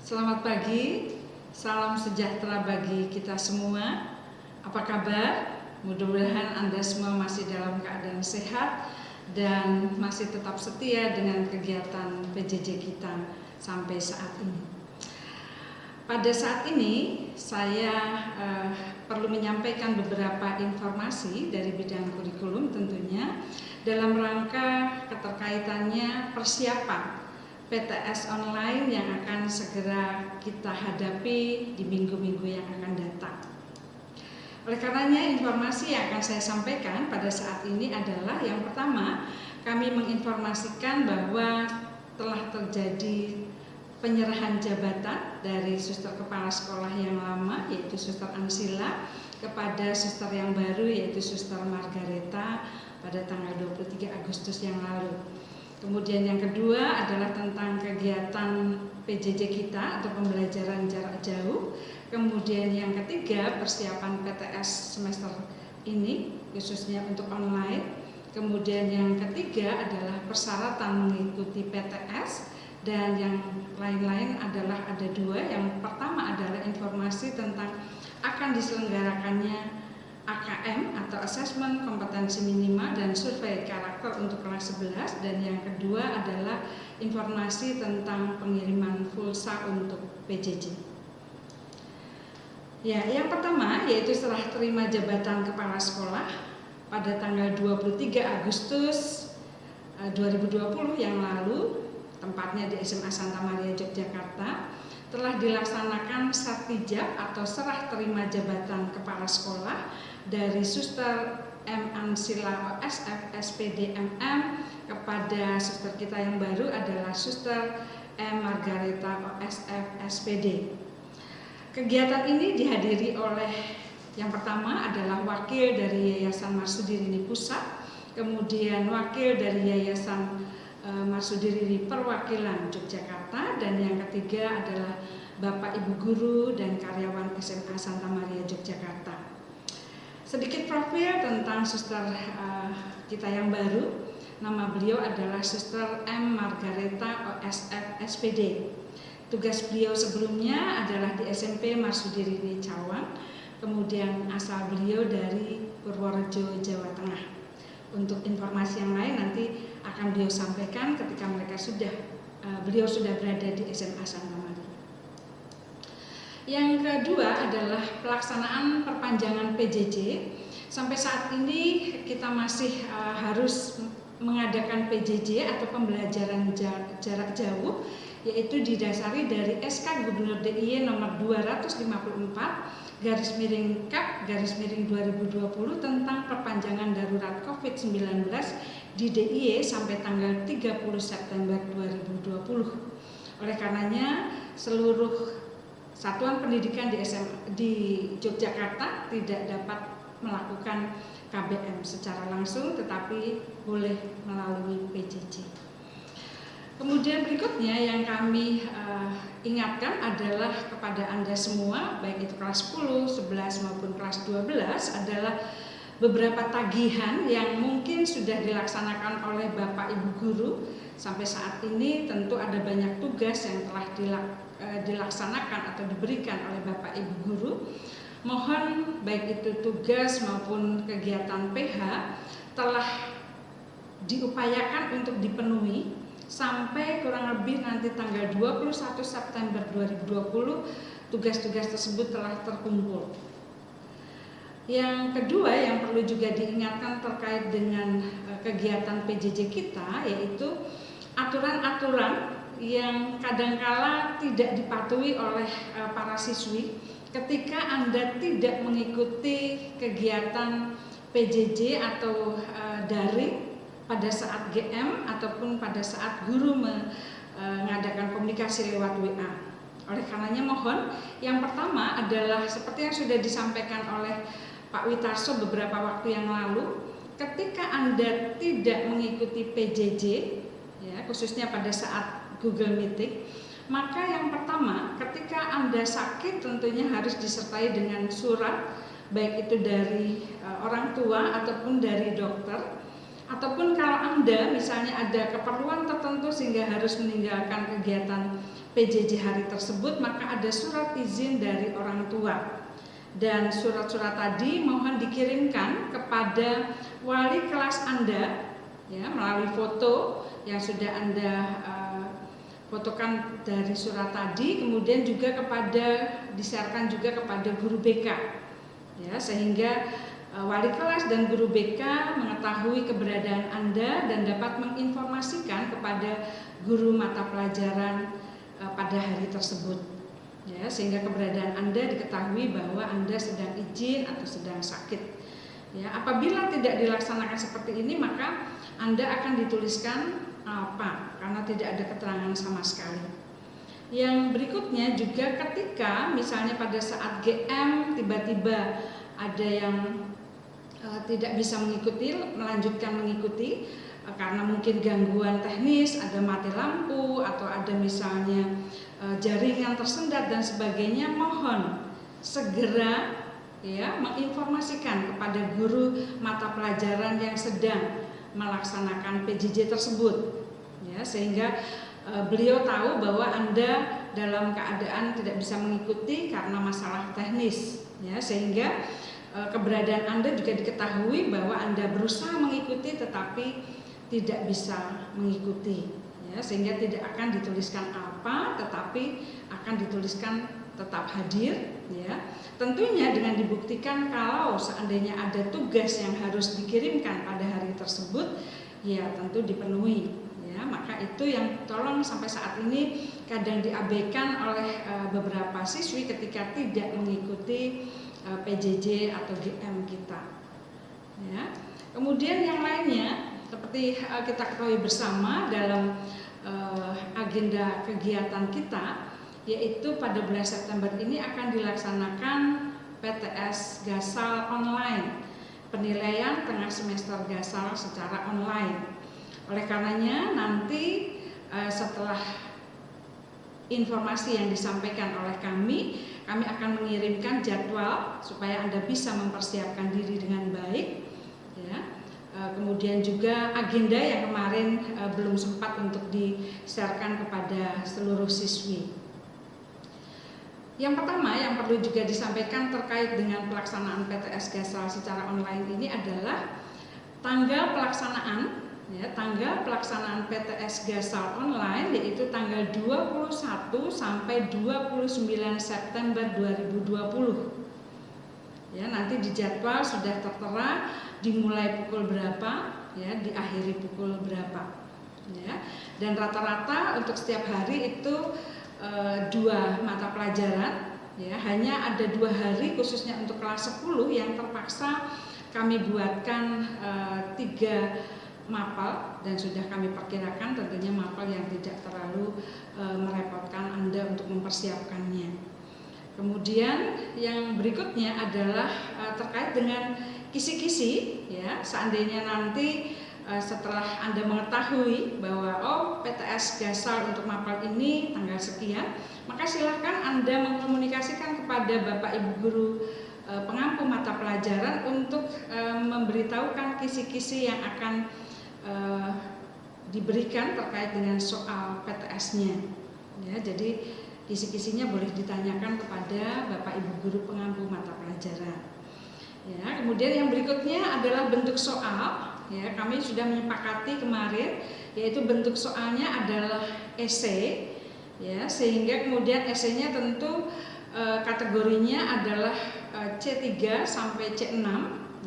Selamat pagi, salam sejahtera bagi kita semua. Apa kabar? Mudah-mudahan Anda semua masih dalam keadaan sehat dan masih tetap setia dengan kegiatan PJJ kita sampai saat ini. Pada saat ini saya perlu menyampaikan beberapa informasi dari bidang kurikulum tentunya dalam rangka keterkaitannya persiapan PTS online yang akan segera kita hadapi di minggu-minggu yang akan datang. Oleh karenanya informasi yang akan saya sampaikan pada saat ini adalah yang pertama, kami menginformasikan bahwa telah terjadi penyerahan jabatan dari suster kepala sekolah yang lama yaitu Suster Ansila kepada suster yang baru yaitu Suster Margareta pada tanggal 23 Agustus yang lalu. Kemudian yang kedua adalah tentang kegiatan PJJ kita atau pembelajaran jarak jauh. Kemudian yang ketiga persiapan PTS semester ini khususnya untuk online. Kemudian yang ketiga adalah persyaratan mengikuti PTS. Dan yang lain-lain adalah ada dua. Yang pertama adalah informasi tentang akan diselenggarakannya AKM atau Asesmen Kompetensi Minima dan Survei Karakter untuk kelas 11. Dan yang kedua adalah informasi tentang pengiriman pulsa untuk PJJ. Ya, yang pertama yaitu serah terima jabatan kepala sekolah pada tanggal 23 Agustus 2020 yang lalu, tempatnya di SMA Santa Maria Yogyakarta, telah dilaksanakan sertijab atau serah terima jabatan kepala sekolah dari Suster M. Ansila OSF SPD MM kepada suster kita yang baru adalah Suster M. Margareta OSF SPD. Kegiatan ini dihadiri oleh yang pertama adalah wakil dari Yayasan Marsudi Rini Pusat, kemudian wakil dari Yayasan Marsudi Rini Perwakilan Yogyakarta, dan yang ketiga adalah Bapak Ibu Guru dan karyawan SMA Santa Maria Yogyakarta. Sedikit profil tentang suster kita yang baru. Nama beliau adalah Suster M. Margareta OSF SPD. Tugas beliau sebelumnya adalah di SMP Marsudi Rini Cawang. Kemudian asal beliau dari Purworejo, Jawa Tengah. Untuk informasi yang lain nanti akan beliau sampaikan ketika beliau sudah berada di SMA Santa Maria. Yang kedua adalah pelaksanaan perpanjangan PJJ. Sampai saat ini kita masih harus mengadakan PJJ atau pembelajaran jarak jauh, yaitu didasari dari SK Gubernur DIY nomor 254/Kap/2020 tentang perpanjangan darurat COVID-19 di DIY sampai tanggal 30 September 2020. Oleh karenanya seluruh satuan pendidikan di Yogyakarta tidak dapat melakukan KBM secara langsung tetapi boleh melalui PJJ. Kemudian berikutnya yang kami ingatkan adalah kepada Anda semua, baik itu kelas 10, 11 maupun kelas 12 adalah beberapa tagihan yang mungkin sudah dilaksanakan oleh Bapak Ibu Guru. Sampai saat ini tentu ada banyak tugas yang telah dilaksanakan atau diberikan oleh Bapak Ibu Guru. Mohon baik itu tugas maupun kegiatan PH telah diupayakan untuk dipenuhi sampai kurang lebih nanti tanggal 21 September 2020 tugas-tugas tersebut telah terkumpul. Yang kedua yang perlu juga diingatkan terkait dengan kegiatan PJJ kita yaitu aturan-aturan yang kadangkala tidak dipatuhi oleh para siswi ketika Anda tidak mengikuti kegiatan PJJ atau daring pada saat GM ataupun pada saat guru mengadakan komunikasi lewat WA. Oleh karenanya mohon, yang pertama adalah seperti yang sudah disampaikan oleh Pak Witarso beberapa waktu yang lalu, ketika Anda tidak mengikuti PJJ, ya, khususnya pada saat Google Meeting, maka yang pertama ketika Anda sakit tentunya harus disertai dengan surat, baik itu dari orang tua ataupun dari dokter. Ataupun kalau Anda misalnya ada keperluan tertentu sehingga harus meninggalkan kegiatan PJJ hari tersebut, maka ada surat izin dari orang tua. Dan surat-surat tadi mohon dikirimkan kepada wali kelas Anda ya, melalui foto yang sudah Anda fotokan dari surat tadi, kemudian juga disiarkan juga kepada guru BK ya, sehingga wali kelas dan guru BK mengetahui keberadaan Anda dan dapat menginformasikan kepada guru mata pelajaran pada hari tersebut ya, sehingga keberadaan Anda diketahui bahwa Anda sedang izin atau sedang sakit ya. Apabila tidak dilaksanakan seperti ini, maka Anda akan dituliskan apa, karena tidak ada keterangan sama sekali. Yang berikutnya juga ketika misalnya pada saat GM tiba-tiba ada yang tidak bisa melanjutkan mengikuti karena mungkin gangguan teknis, ada mati lampu atau ada misalnya jaringan tersendat dan sebagainya, mohon segera ya menginformasikan kepada guru mata pelajaran yang sedang melaksanakan PJJ tersebut ya, sehingga beliau tahu bahwa Anda dalam keadaan tidak bisa mengikuti karena masalah teknis ya, sehingga keberadaan Anda juga diketahui bahwa Anda berusaha mengikuti tetapi tidak bisa mengikuti ya, sehingga tidak akan dituliskan apa, tetapi akan dituliskan tetap hadir ya. Tentunya dengan dibuktikan kalau seandainya ada tugas yang harus dikirimkan pada hari tersebut ya tentu dipenuhi ya. Maka itu yang tolong sampai saat ini kadang diabaikan oleh beberapa siswi ketika tidak mengikuti PJJ atau GM kita ya. Kemudian yang lainnya seperti kita ketahui bersama dalam agenda kegiatan kita, yaitu pada bulan September ini akan dilaksanakan PTS Gasal online, penilaian tengah semester Gasal secara online. Oleh karenanya nanti setelah informasi yang disampaikan oleh kami akan mengirimkan jadwal supaya Anda bisa mempersiapkan diri dengan baik ya. Kemudian juga agenda yang kemarin belum sempat untuk di-sharekan kepada seluruh siswi. Yang pertama yang perlu juga disampaikan terkait dengan pelaksanaan PTS Gasal secara online ini adalah tanggal pelaksanaan ya, tanggal pelaksanaan PTS Gasal online yaitu tanggal 21 sampai 29 September 2020 ya. Nanti di jadwal sudah tertera dimulai pukul berapa ya, diakhiri pukul berapa ya. Dan rata-rata untuk setiap hari itu 2 mata pelajaran ya, hanya ada 2 hari khususnya untuk kelas 10 yang terpaksa kami buatkan 3 mapel dan sudah kami perkirakan tentunya mapel yang tidak terlalu merepotkan Anda untuk mempersiapkannya. Kemudian yang berikutnya adalah terkait dengan kisi-kisi ya. Seandainya nanti setelah Anda mengetahui bahwa PTS Gasal untuk mapel ini tanggal sekian, maka silakan Anda mengkomunikasikan kepada Bapak Ibu guru pengampu mata pelajaran untuk memberitahukan kisi-kisi yang akan diberikan terkait dengan soal PTS-nya ya. Jadi kisi-kisinya boleh ditanyakan kepada Bapak Ibu guru pengampu mata pelajaran ya. Kemudian yang berikutnya adalah bentuk soal ya. Kami sudah menyepakati kemarin yaitu bentuk soalnya adalah esai ya, sehingga kemudian esainya tentu kategorinya adalah C3 sampai C6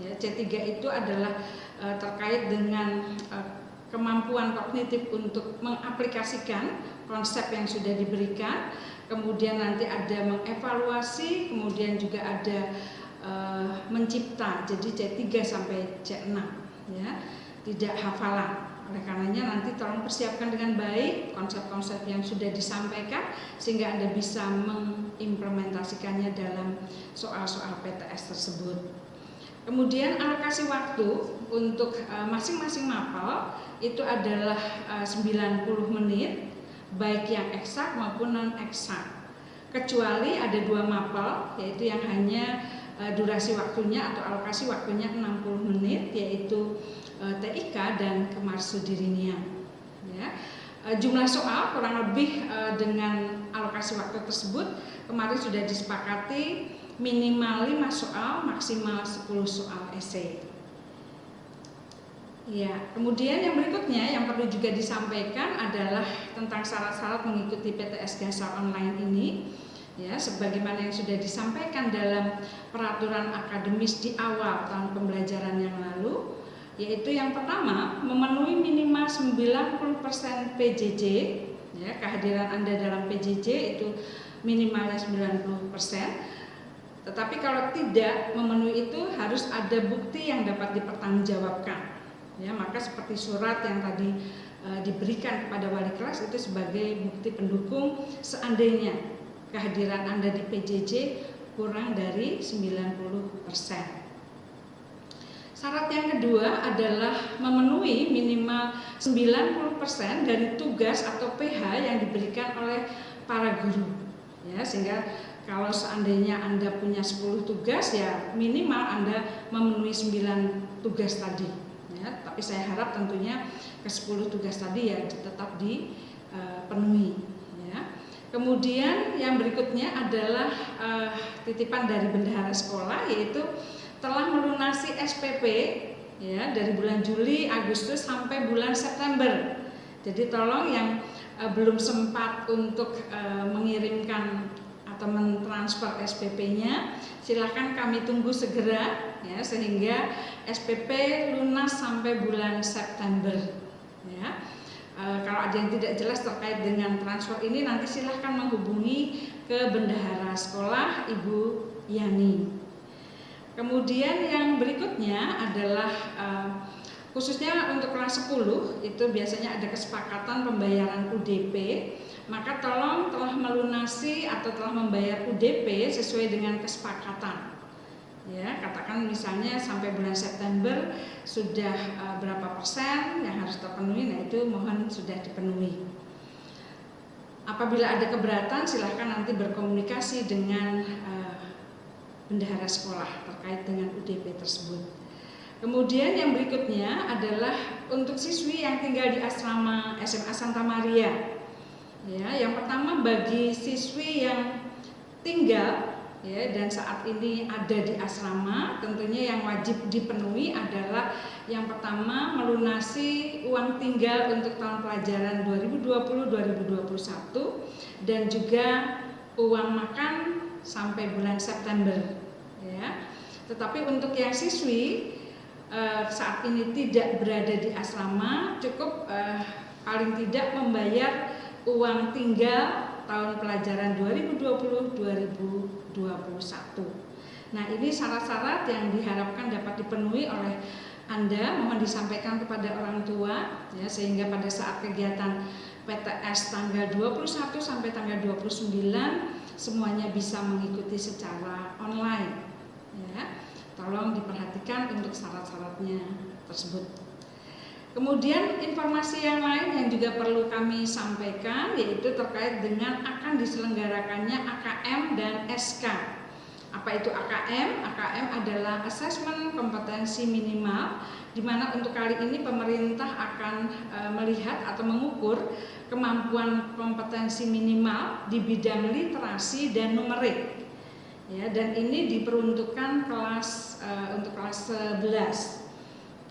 ya. C3 itu adalah terkait dengan kemampuan kognitif untuk mengaplikasikan konsep yang sudah diberikan, kemudian nanti ada mengevaluasi, kemudian juga ada mencipta, jadi C3 sampai C6 ya, tidak hafalan. Oleh karenanya nanti tolong persiapkan dengan baik konsep-konsep yang sudah disampaikan sehingga Anda bisa mengimplementasikannya dalam soal-soal PTS tersebut. Kemudian alokasi waktu untuk masing-masing mapel itu adalah 90 menit baik yang eksak maupun non eksak. Kecuali ada 2 mapel yaitu yang hanya durasi waktunya atau alokasi waktunya 60 menit yaitu TIK dan Kemarsudirinan. Ya. Jumlah soal kurang lebih dengan alokasi waktu tersebut kemarin sudah disepakati minimal 5 soal, maksimal 10 soal esai. Ya, kemudian yang berikutnya yang perlu juga disampaikan adalah tentang syarat-syarat mengikuti PTS Dasar Online ini. Ya, sebagaimana yang sudah disampaikan dalam peraturan akademis di awal tahun pembelajaran yang lalu, yaitu yang pertama memenuhi minimal 90% PJJ, ya, kehadiran Anda dalam PJJ itu minimalnya 90%. Tetapi kalau tidak memenuhi itu harus ada bukti yang dapat dipertanggungjawabkan. Ya, maka seperti surat yang tadi diberikan kepada wali kelas itu sebagai bukti pendukung seandainya kehadiran Anda di PJJ kurang dari 90%. Syarat yang kedua adalah memenuhi minimal 90% dari tugas atau PH yang diberikan oleh para guru. Ya, sehingga kalau seandainya Anda punya 10 tugas, ya minimal Anda memenuhi 9 tugas tadi. Ya, tapi saya harap tentunya ke 10 tugas tadi ya tetap dipenuhi. Ya. Kemudian yang berikutnya adalah titipan dari bendahara sekolah, yaitu telah melunasi SPP ya dari bulan Juli, Agustus sampai bulan September. Jadi tolong yang belum sempat untuk mengirimkan atau mentransfer SPP-nya, silahkan kami tunggu segera ya sehingga SPP lunas sampai bulan September. Ya. Kalau ada yang tidak jelas terkait dengan transfer ini, nanti silahkan menghubungi ke bendahara sekolah Ibu Yani. Kemudian yang berikutnya adalah khususnya untuk kelas 10 itu biasanya ada kesepakatan pembayaran UDP, maka tolong telah melunasi atau telah membayar UDP sesuai dengan kesepakatan. Ya, katakan misalnya sampai bulan September sudah berapa persen yang harus terpenuhi, nah itu mohon sudah dipenuhi. Apabila ada keberatan silahkan nanti berkomunikasi dengan bendahara sekolah terkait dengan UDP tersebut. Kemudian yang berikutnya adalah untuk siswi yang tinggal di asrama SMA Santa Maria. Ya, yang pertama bagi siswi yang tinggal ya dan saat ini ada di asrama, tentunya yang wajib dipenuhi adalah yang pertama melunasi uang tinggal untuk tahun pelajaran 2020-2021 dan juga uang makan sampai bulan September ya. Tetapi untuk yang siswi saat ini tidak berada di asrama cukup paling tidak membayar uang tinggal tahun pelajaran 2020-2021. Nah, ini syarat-syarat yang diharapkan dapat dipenuhi oleh Anda, mohon disampaikan kepada orang tua ya sehingga pada saat kegiatan PTS tanggal 21 sampai tanggal 29 semuanya bisa mengikuti secara online. Ya. Tolong diperhatikan untuk syarat-syaratnya tersebut. Kemudian informasi yang lain yang juga perlu kami sampaikan yaitu terkait dengan akan diselenggarakannya AKM dan SK. Apa itu AKM? AKM adalah Asesmen Kompetensi Minimal, di mana untuk kali ini pemerintah akan melihat atau mengukur kemampuan kompetensi minimal di bidang literasi dan numerik. Ya, dan ini diperuntukkan untuk kelas 11.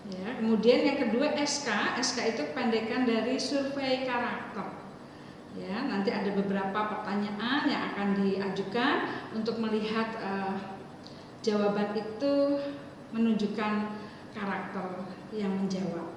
Ya, kemudian yang kedua SK itu kependekan dari survei karakter. Ya, nanti ada beberapa pertanyaan yang akan diajukan untuk melihat jawaban itu menunjukkan karakter yang menjawab.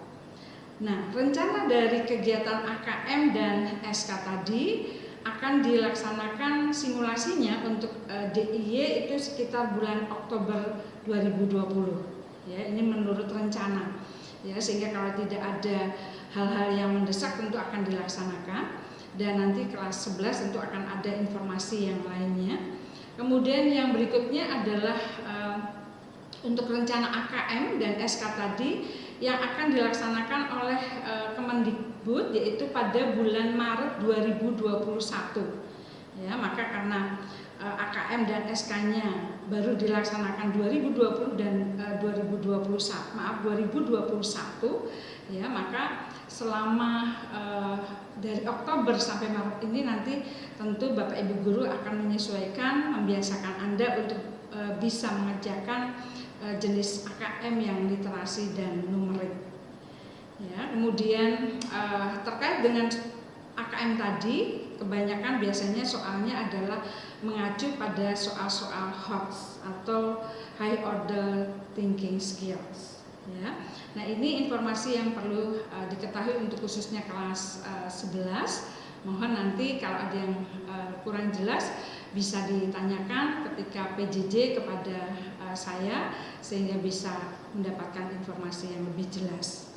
Nah, rencana dari kegiatan AKM dan SK tadi akan dilaksanakan simulasinya untuk DIY itu sekitar bulan Oktober 2020. Ya, ini menurut rencana. Ya, sehingga kalau tidak ada hal-hal yang mendesak tentu akan dilaksanakan dan nanti kelas 11 tentu akan ada informasi yang lainnya. Kemudian yang berikutnya adalah untuk rencana AKM dan SK tadi yang akan dilaksanakan oleh Kemendikbud yaitu pada bulan Maret 2021. Ya, maka karena AKM dan SK-nya baru dilaksanakan 2020 dan 2021 ya, maka selama dari Oktober sampai Maret ini nanti tentu Bapak Ibu guru akan menyesuaikan, membiasakan Anda untuk bisa mengerjakan jenis AKM yang literasi dan numerik. Ya, kemudian terkait dengan AKM tadi, kebanyakan biasanya soalnya adalah mengacu pada soal-soal HOTS atau High Order Thinking Skills. Ya. Nah, ini informasi yang perlu diketahui untuk khususnya kelas 11. Mohon nanti kalau ada yang kurang jelas bisa ditanyakan ketika PJJ kepada saya sehingga bisa mendapatkan informasi yang lebih jelas.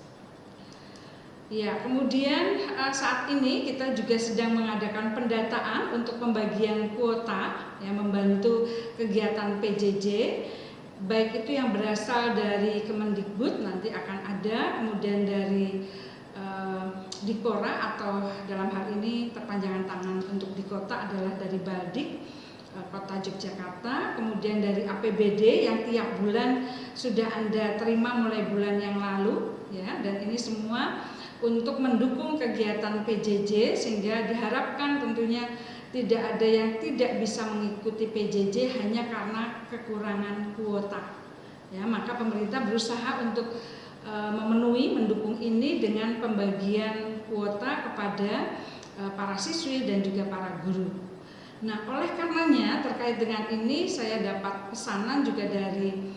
Ya, kemudian saat ini kita juga sedang mengadakan pendataan untuk pembagian kuota yang membantu kegiatan PJJ, baik itu yang berasal dari Kemendikbud nanti akan ada, kemudian dari Dikora atau dalam hal ini perpanjangan tangan untuk Dikota adalah dari Baldik Kota Yogyakarta, kemudian dari APBD yang tiap bulan sudah Anda terima mulai bulan yang lalu, ya, dan ini semua untuk mendukung kegiatan PJJ sehingga diharapkan tentunya tidak ada yang tidak bisa mengikuti PJJ hanya karena kekurangan kuota. Ya, maka pemerintah berusaha untuk mendukung ini dengan pembagian kuota kepada para siswi dan juga para guru. Nah, oleh karenanya terkait dengan ini saya dapat pesanan juga dari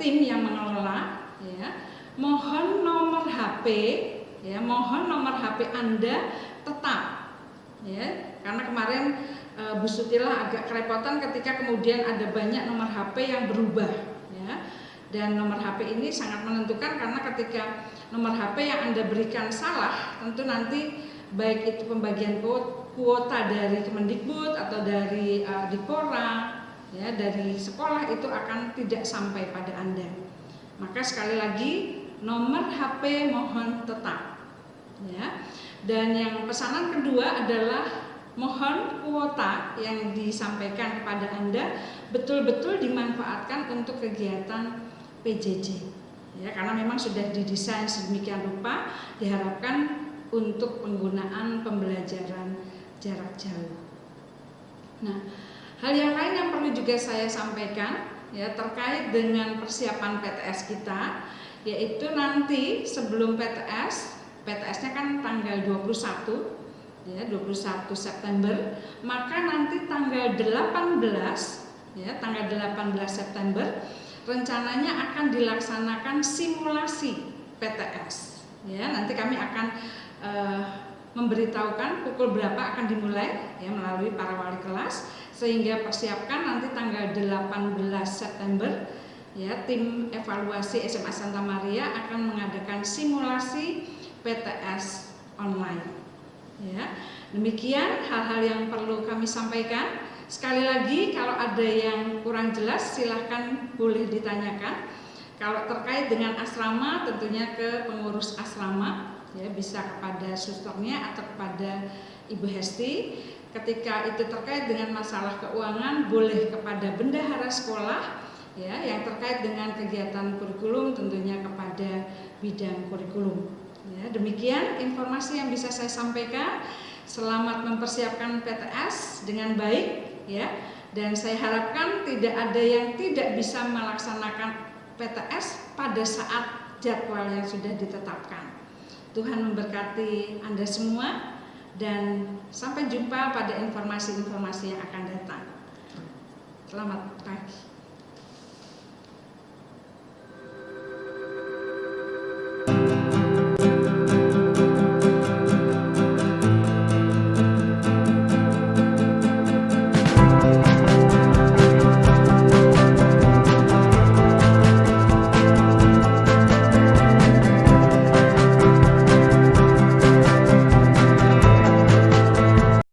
tim yang mengelola, ya, mohon nomor HP Anda tetap, ya, karena kemarin Bu Sutilah agak kerepotan ketika kemudian ada banyak nomor HP yang berubah, ya, dan nomor HP ini sangat menentukan karena ketika nomor HP yang Anda berikan salah, tentu nanti baik itu pembagian kuota dari Kemendikbud atau dari Dikora, ya, dari sekolah itu akan tidak sampai pada Anda. Maka sekali lagi nomor HP mohon tetap. Ya. Dan yang pesanan kedua adalah mohon kuota yang disampaikan kepada Anda betul-betul dimanfaatkan untuk kegiatan PJJ. Ya, karena memang sudah didesain sedemikian rupa diharapkan untuk penggunaan pembelajaran jarak jauh. Nah, hal yang lain yang perlu juga saya sampaikan, ya, terkait dengan persiapan PTS kita, yaitu nanti sebelum PTS-nya kan tanggal 21, ya, 21 September, maka nanti tanggal 18, ya, tanggal 18 September rencananya akan dilaksanakan simulasi PTS. Ya, nanti kami akan memberitahukan pukul berapa akan dimulai, ya, melalui para wali kelas, sehingga persiapkan nanti tanggal 18 September, ya, tim evaluasi SMA Santa Maria akan mengadakan simulasi PTS online. Ya, demikian hal-hal yang perlu kami sampaikan. Sekali lagi kalau ada yang kurang jelas silahkan boleh ditanyakan. Kalau terkait dengan asrama tentunya ke pengurus asrama, ya, bisa kepada susternya atau kepada Ibu Hesti. Ketika itu terkait dengan masalah keuangan boleh kepada bendahara sekolah, ya, yang terkait dengan kegiatan kurikulum tentunya kepada bidang kurikulum. Ya, demikian informasi yang bisa saya sampaikan. Selamat mempersiapkan PTS dengan baik, ya, dan saya harapkan tidak ada yang tidak bisa melaksanakan PTS pada saat jadwal yang sudah ditetapkan. Tuhan memberkati Anda semua dan sampai jumpa pada informasi-informasi yang akan datang. Selamat pagi.